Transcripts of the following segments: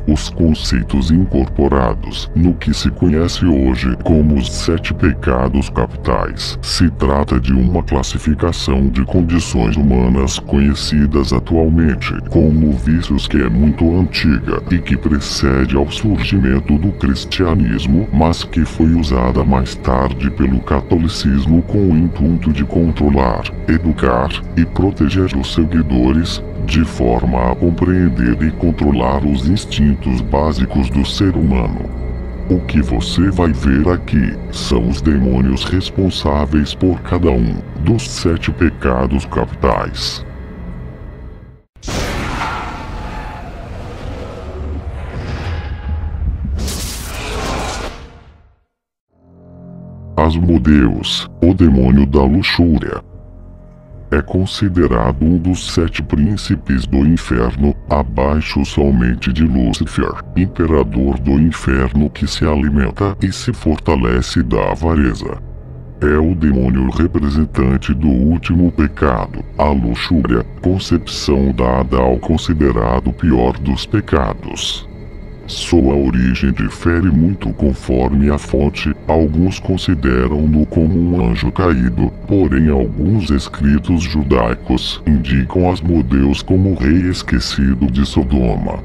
os conceitos incorporados no que se conhece hoje como os 7 pecados capitais. Se trata de uma classificação de condições humanas conhecidas atualmente como vícios, que é muito antiga e que precede ao surgimento do cristianismo, mas que foi usada mais tarde pelo catolicismo com o intuito de controlar, educar e proteger os seguidores, de forma a compreender e controlar os instintos básicos do ser humano. O que você vai ver aqui são os demônios responsáveis por cada um dos 7 pecados capitais. Asmodeus, o demônio da luxúria. É considerado um dos 7 príncipes do inferno, abaixo somente de Lúcifer, imperador do inferno, que se alimenta e se fortalece da avareza. É o demônio representante do último pecado, a luxúria, concepção dada ao considerado pior dos pecados. Sua origem difere muito conforme a fonte. Alguns consideram-no como um anjo caído, porém alguns escritos judaicos indicam Asmodeus como o rei esquecido de Sodoma.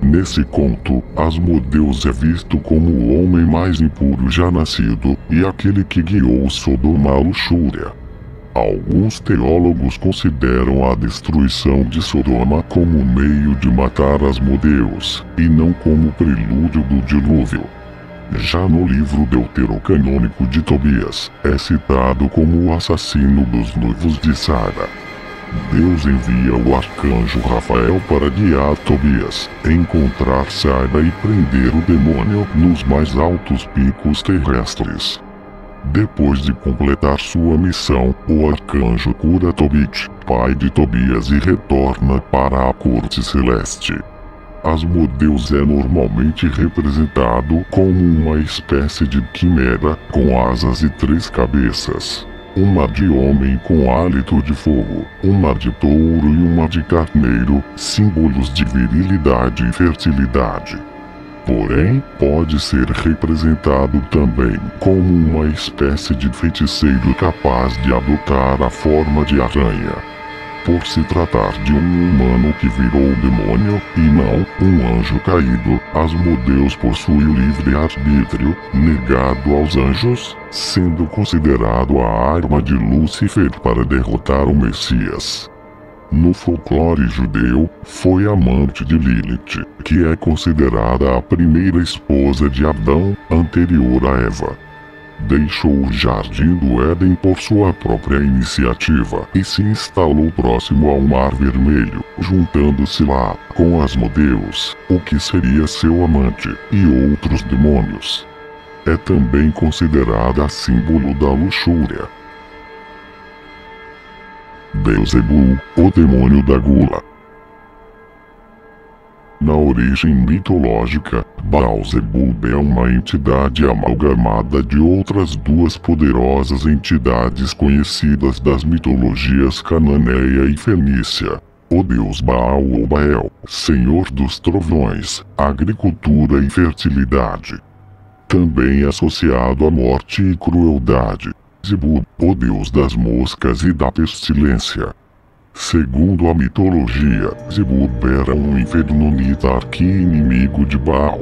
Nesse conto, Asmodeus é visto como o homem mais impuro já nascido, e aquele que guiou Sodoma à luxúria. Alguns teólogos consideram a destruição de Sodoma como meio de matar Asmodeus, e não como prelúdio do dilúvio. Já no livro deuterocanônico de Tobias, é citado como o assassino dos noivos de Sara. Deus envia o arcanjo Rafael para guiar Tobias, encontrar Sara e prender o demônio nos mais altos picos terrestres. Depois de completar sua missão, o arcanjo cura Tobit, pai de Tobias, e retorna para a corte celeste. Asmodeus é normalmente representado como uma espécie de quimera com asas e 3 cabeças. Uma de homem com hálito de fogo, uma de touro e uma de carneiro, símbolos de virilidade e fertilidade. Porém, pode ser representado também como uma espécie de feiticeiro capaz de adotar a forma de aranha. Por se tratar de um humano que virou demônio, e não um anjo caído, Asmodeus possui o livre-arbítrio, negado aos anjos, sendo considerado a arma de Lúcifer para derrotar o Messias. No folclore judeu, foi amante de Lilith, que é considerada a primeira esposa de Adão, anterior a Eva. Deixou o jardim do Éden por sua própria iniciativa e se instalou próximo ao Mar Vermelho, juntando-se lá com Asmodeus, o que seria seu amante, e outros demônios. É também considerada símbolo da luxúria. Beelzebul, o demônio da gula. Na origem mitológica, Beelzebul é uma entidade amalgamada de outras 2 poderosas entidades conhecidas das mitologias cananeia e fenícia. O deus Baal ou Baal, senhor dos trovões, agricultura e fertilidade. Também associado à morte e crueldade. Zebul, o deus das moscas e da pestilência. Segundo a mitologia, Zebul era um infernonita arqui-inimigo de Baal.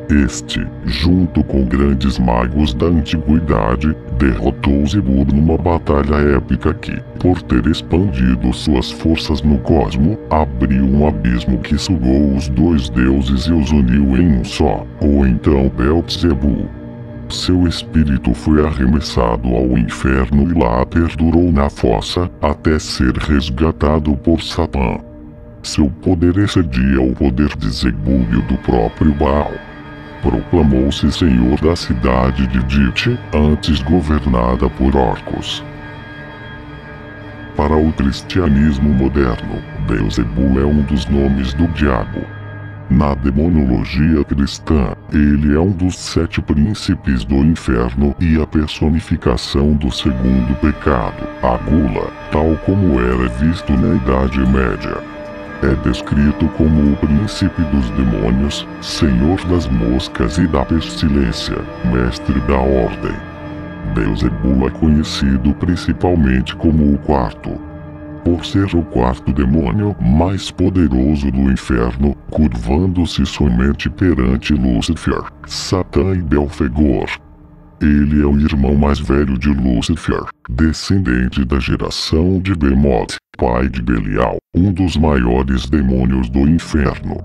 Este, junto com grandes magos da antiguidade, derrotou Zebul numa batalha épica que, por ter expandido suas forças no cosmo, abriu um abismo que sugou os 2 deuses e os uniu em um só, ou então Beelzebul. Seu espírito foi arremessado ao inferno e lá perdurou na fossa, até ser resgatado por Satã. Seu poder excedia o poder de Zebul e o do próprio Baal. Proclamou-se senhor da cidade de Dite, antes governada por orcos. Para o cristianismo moderno, Beelzebul é um dos nomes do diabo. Na demonologia cristã, ele é um dos 7 príncipes do inferno e a personificação do segundo pecado, a gula, tal como era visto na Idade Média. É descrito como o príncipe dos demônios, senhor das moscas e da pestilência, mestre da ordem. Beelzebul é conhecido principalmente como o quarto, por ser o quarto demônio mais poderoso do inferno, curvando-se somente perante Lúcifer, Satã e Belfegor. Ele é o irmão mais velho de Lúcifer, descendente da geração de Behemoth, pai de Belial, um dos maiores demônios do inferno.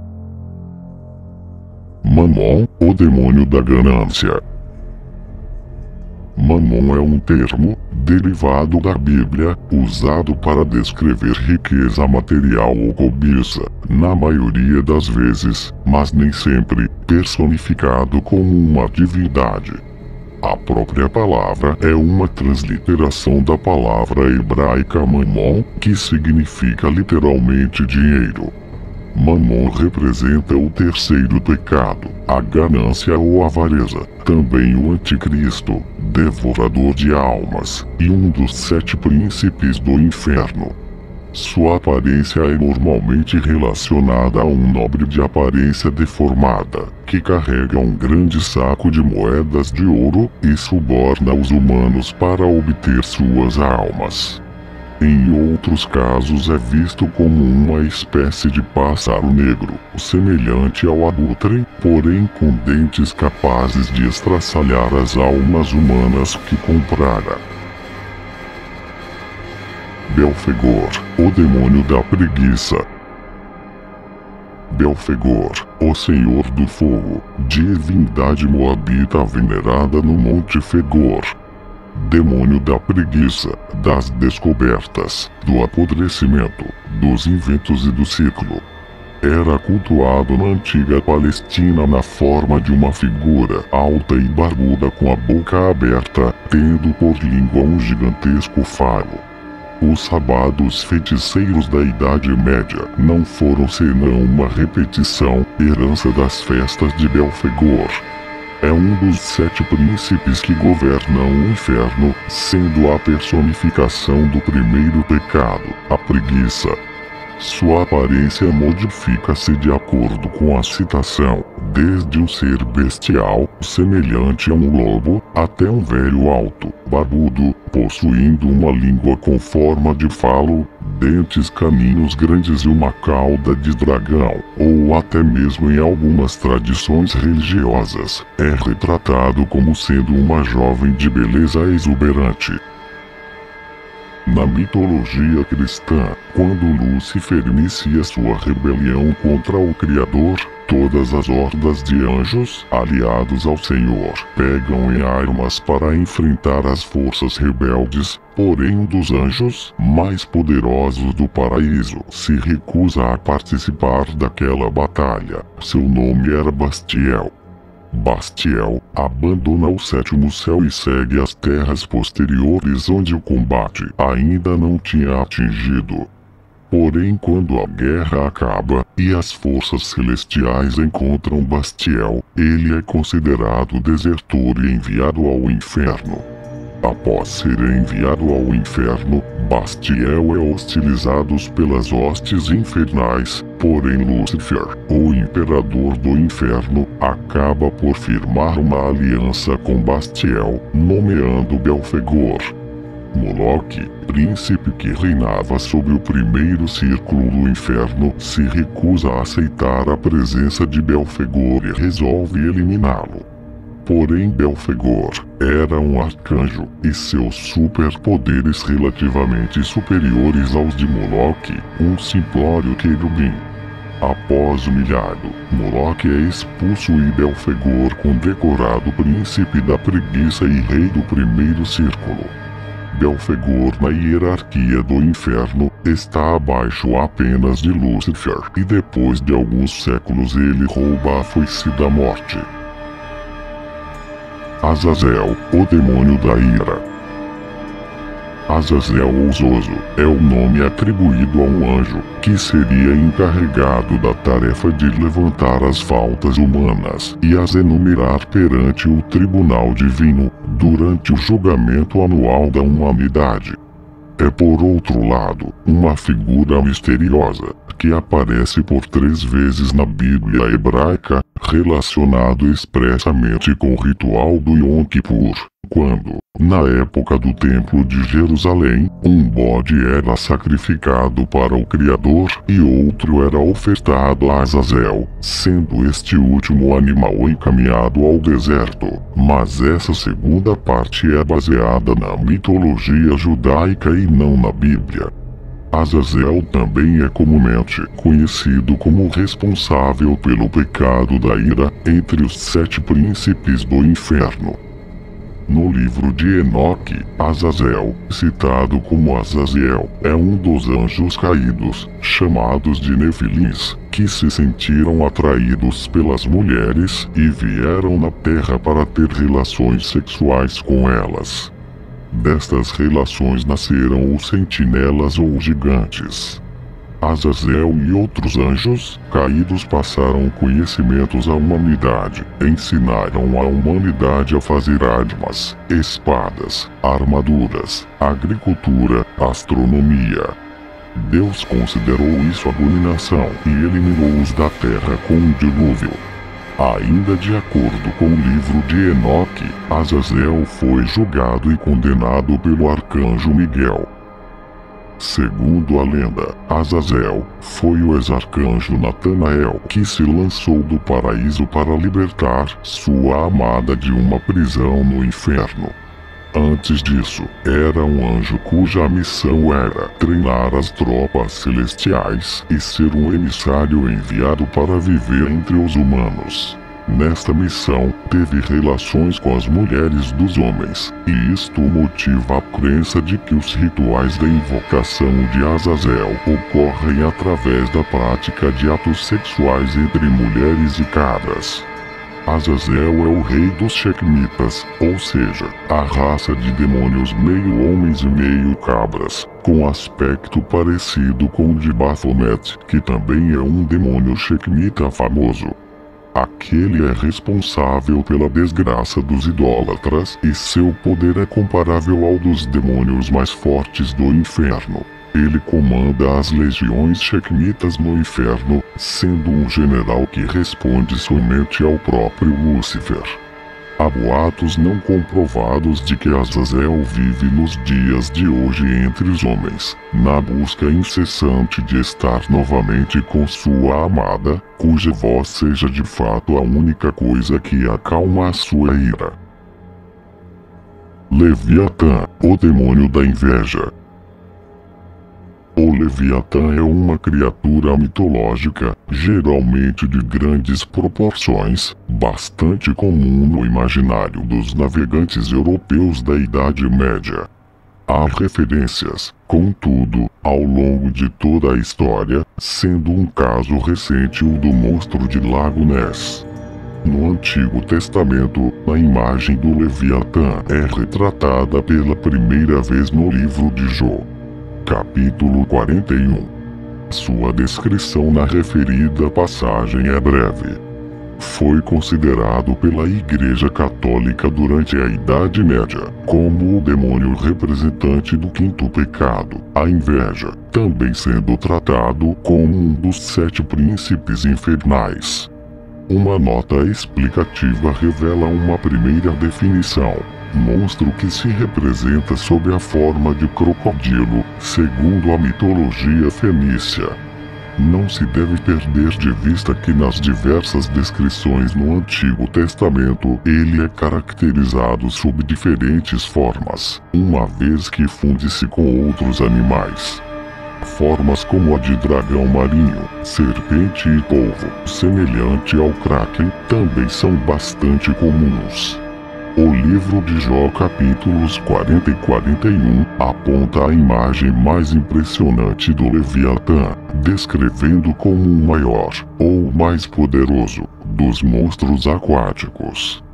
Mamon, o demônio da ganância. Mamon é um termo, derivado da Bíblia, usado para descrever riqueza material ou cobiça, na maioria das vezes, mas nem sempre, personificado como uma divindade. A própria palavra é uma transliteração da palavra hebraica mamon, que significa literalmente dinheiro. Mamon representa o terceiro pecado, a ganância ou avareza, também o anticristo, devorador de almas, e um dos 7 príncipes do inferno. Sua aparência é normalmente relacionada a um nobre de aparência deformada, que carrega um grande saco de moedas de ouro e suborna os humanos para obter suas almas. Em outros casos é visto como uma espécie de pássaro negro, semelhante ao abutre, porém com dentes capazes de estraçalhar as almas humanas que comprara. Belfegor, o demônio da preguiça. Belfegor, o Senhor do Fogo, divindade moabita venerada no Monte Fegor. Demônio da preguiça, das descobertas, do apodrecimento, dos inventos e do ciclo. Era cultuado na antiga Palestina na forma de uma figura alta e barbuda com a boca aberta, tendo por língua um gigantesco falo. Os sabados feiticeiros da Idade Média não foram senão uma repetição, herança das festas de Belfegor. É um dos 7 príncipes que governam o inferno, sendo a personificação do primeiro pecado, a preguiça. Sua aparência modifica-se de acordo com a citação, desde um ser bestial, semelhante a um lobo, até um velho alto, barbudo, possuindo uma língua com forma de falo, dentes caninos grandes e uma cauda de dragão, ou até mesmo em algumas tradições religiosas, é retratado como sendo uma jovem de beleza exuberante. Na mitologia cristã, quando Lúcifer inicia sua rebelião contra o Criador, todas as hordas de anjos, aliados ao Senhor, pegam em armas para enfrentar as forças rebeldes, porém um dos anjos, mais poderosos do paraíso, se recusa a participar daquela batalha. Seu nome era Bastiel. Bastiel abandona o 7º céu e segue as terras posteriores onde o combate ainda não tinha atingido. Porém, quando a guerra acaba e as forças celestiais encontram Bastiel, ele é considerado desertor e enviado ao inferno. Após ser enviado ao inferno, Bastiel é hostilizado pelas hostes infernais, porém Lúcifer, o imperador do inferno, acaba por firmar uma aliança com Bastiel, nomeando Belfegor. Moloch, príncipe que reinava sobre o primeiro círculo do inferno, se recusa a aceitar a presença de Belfegor e resolve eliminá-lo. Porém Belfegor era um arcanjo, e seus superpoderes relativamente superiores aos de Moloch, um simplório querubim. Após humilhado, Moloch é expulso e Belfegor condecorado príncipe da preguiça e rei do primeiro círculo. Belfegor na hierarquia do inferno está abaixo apenas de Lúcifer, e depois de alguns séculos ele rouba a foice da morte. Azazel, o demônio da ira. Azazel ou Zoso é o nome atribuído a um anjo, que seria encarregado da tarefa de levantar as faltas humanas e as enumerar perante o tribunal divino, durante o julgamento anual da humanidade. é, por outro lado, uma figura misteriosa, que aparece por 3 vezes na Bíblia hebraica, relacionado expressamente com o ritual do Yom Kippur, quando, na época do Templo de Jerusalém, um bode era sacrificado para o Criador e outro era ofertado a Azazel, sendo este último animal encaminhado ao deserto. Mas essa segunda parte é baseada na mitologia judaica e não na Bíblia. Azazel também é comumente conhecido como responsável pelo pecado da ira entre os 7 príncipes do inferno. No livro de Enoque, Azazel, citado como Azaziel, é um dos anjos caídos, chamados de Nefilins, que se sentiram atraídos pelas mulheres e vieram na terra para ter relações sexuais com elas. Destas relações nasceram os sentinelas ou gigantes. Azazel e outros anjos caídos passaram conhecimentos à humanidade, ensinaram a humanidade a fazer armas, espadas, armaduras, agricultura, astronomia. Deus considerou isso abominação e eliminou-os da terra com um dilúvio. Ainda de acordo com o livro de Enoque, Azazel foi julgado e condenado pelo arcanjo Miguel. Segundo a lenda, Azazel foi o ex-arcanjo Natanael que se lançou do paraíso para libertar sua amada de uma prisão no inferno. Antes disso, era um anjo cuja missão era treinar as tropas celestiais e ser um emissário enviado para viver entre os humanos. Nesta missão, teve relações com as mulheres dos homens, e isto motiva a crença de que os rituais da invocação de Azazel ocorrem através da prática de atos sexuais entre mulheres e cabras. Azazel é o rei dos Shekhmitas, ou seja, a raça de demônios meio homens e meio cabras, com aspecto parecido com o de Baphomet, que também é um demônio Shekhmita famoso. Aquele é responsável pela desgraça dos idólatras e seu poder é comparável ao dos demônios mais fortes do inferno. Ele comanda as legiões Shekhmitas no inferno, sendo um general que responde somente ao próprio Lúcifer. Há boatos não comprovados de que Azazel vive nos dias de hoje entre os homens, na busca incessante de estar novamente com sua amada, cuja voz seja de fato a única coisa que acalma a sua ira. Leviatã, o demônio da inveja. O Leviatã é uma criatura mitológica, geralmente de grandes proporções, bastante comum no imaginário dos navegantes europeus da Idade Média. Há referências, contudo, ao longo de toda a história, sendo um caso recente o do monstro de Lago Ness. No Antigo Testamento, a imagem do Leviatã é retratada pela primeira vez no livro de Jó. Capítulo 41. Sua descrição na referida passagem é breve. Foi considerado pela Igreja Católica durante a Idade Média como o demônio representante do quinto pecado, a inveja, também sendo tratado como um dos 7 príncipes infernais. Uma nota explicativa revela uma primeira definição: monstro que se representa sob a forma de crocodilo, segundo a mitologia fenícia. Não se deve perder de vista que nas diversas descrições no Antigo Testamento ele é caracterizado sob diferentes formas, uma vez que funde-se com outros animais. Formas como a de dragão marinho, serpente e polvo, semelhante ao kraken, também são bastante comuns. O livro de Jó capítulos 40 e 41 aponta a imagem mais impressionante do Leviatã, descrevendo como o maior, ou mais poderoso, dos monstros aquáticos.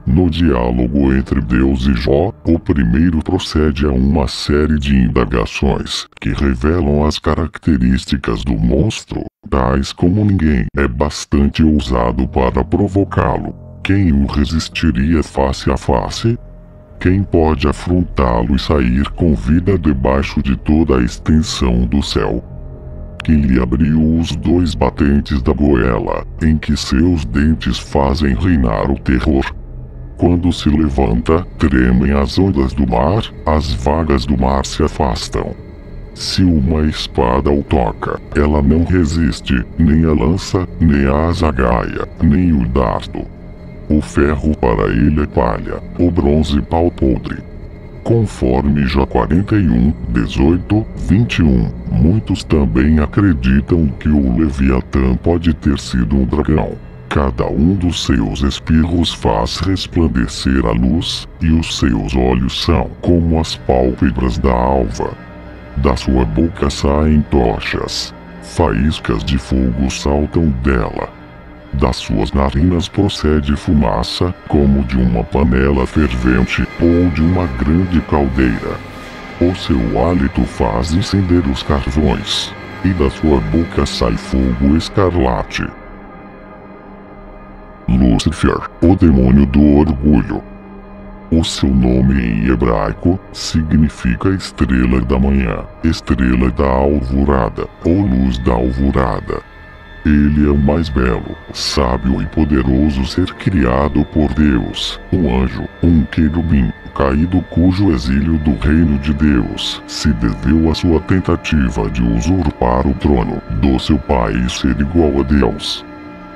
No diálogo entre Deus e Jó, o primeiro procede a uma série de indagações, que revelam as características do monstro, tais como ninguém é bastante ousado para provocá-lo. Quem o resistiria face a face? Quem pode afrontá-lo e sair com vida debaixo de toda a extensão do céu? Que lhe abriu os dois batentes da goela, em que seus dentes fazem reinar o terror. Quando se levanta, tremem as ondas do mar, as vagas do mar se afastam. Se uma espada o toca, ela não resiste, nem a lança, nem a azagaia, nem o dardo. O ferro para ele é palha, o bronze pau podre. Conforme Jó 41, 18, 21, muitos também acreditam que o Leviatã pode ter sido um dragão. Cada um dos seus espirros faz resplandecer a luz, e os seus olhos são como as pálpebras da alva. Da sua boca saem tochas, faíscas de fogo saltam dela. Das suas narinas procede fumaça, como de uma panela fervente ou de uma grande caldeira. O seu hálito faz incender os carvões, e da sua boca sai fogo escarlate. Lúcifer, o demônio do orgulho. O seu nome em hebraico significa estrela da manhã, estrela da alvorada, ou luz da alvorada. Ele é o mais belo, sábio e poderoso ser criado por Deus, um anjo, um querubim, caído cujo exílio do reino de Deus se deveu à sua tentativa de usurpar o trono do seu pai e ser igual a Deus.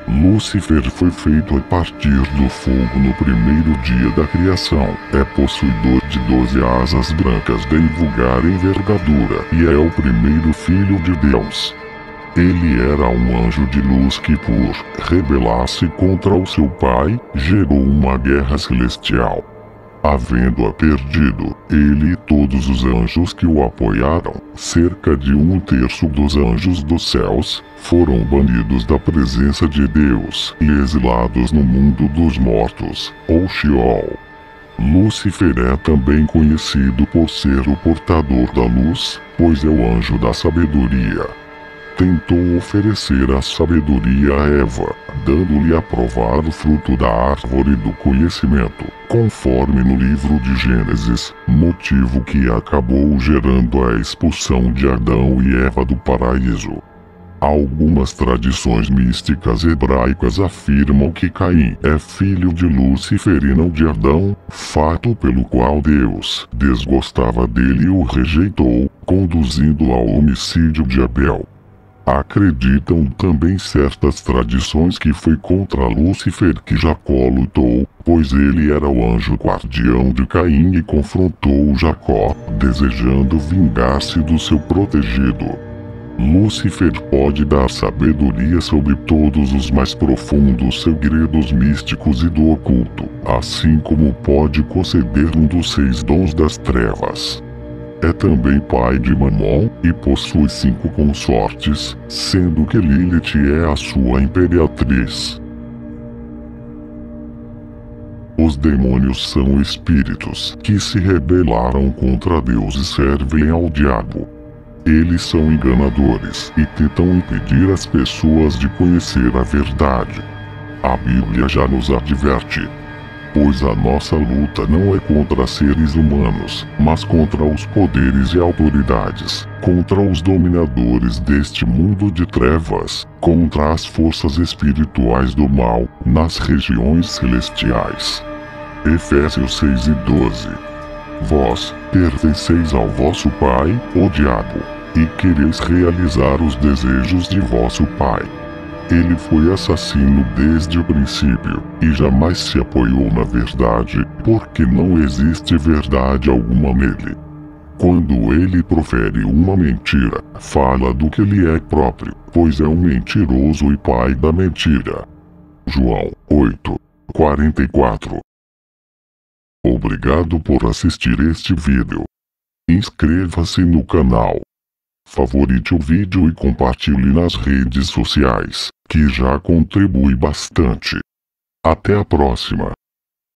Lúcifer foi feito a partir do fogo no primeiro dia da criação, é possuidor de 12 asas brancas de invulgar envergadura e é o primeiro filho de Deus. Ele era um anjo de luz que, por rebelar-se contra o seu pai, gerou uma guerra celestial. Havendo-a perdido, ele e todos os anjos que o apoiaram, cerca de 1/3 dos anjos dos céus, foram banidos da presença de Deus e exilados no mundo dos mortos, ou Sheol. Lúcifer é também conhecido por ser o portador da luz, pois é o anjo da sabedoria. Tentou oferecer a sabedoria a Eva, dando-lhe a provar o fruto da árvore do conhecimento, conforme no livro de Gênesis, motivo que acabou gerando a expulsão de Adão e Eva do paraíso. Algumas tradições místicas hebraicas afirmam que Caim é filho de Lúcifer e não de Adão, fato pelo qual Deus desgostava dele e o rejeitou, conduzindo ao homicídio de Abel. Acreditam também certas tradições que foi contra Lúcifer que Jacó lutou, pois ele era o anjo guardião de Caim e confrontou Jacó, desejando vingar-se do seu protegido. Lúcifer pode dar sabedoria sobre todos os mais profundos segredos místicos e do oculto, assim como pode conceder um dos 6 dons das trevas. É também pai de Mamon e possui 5 consortes, sendo que Lilith é a sua imperatriz. Os demônios são espíritos que se rebelaram contra Deus e servem ao diabo. Eles são enganadores e tentam impedir as pessoas de conhecer a verdade. A Bíblia já nos adverte: pois a nossa luta não é contra seres humanos, mas contra os poderes e autoridades, contra os dominadores deste mundo de trevas, contra as forças espirituais do mal, nas regiões celestiais. Efésios 6:12. Vós pertenceis ao vosso pai, o diabo, e quereis realizar os desejos de vosso pai. Ele foi assassino desde o princípio, e jamais se apoiou na verdade, porque não existe verdade alguma nele. Quando ele profere uma mentira, fala do que lhe é próprio, pois é um mentiroso e pai da mentira. João 8:44. Obrigado por assistir este vídeo. Inscreva-se no canal. Favorite o vídeo e compartilhe nas redes sociais, que já contribui bastante. Até a próxima.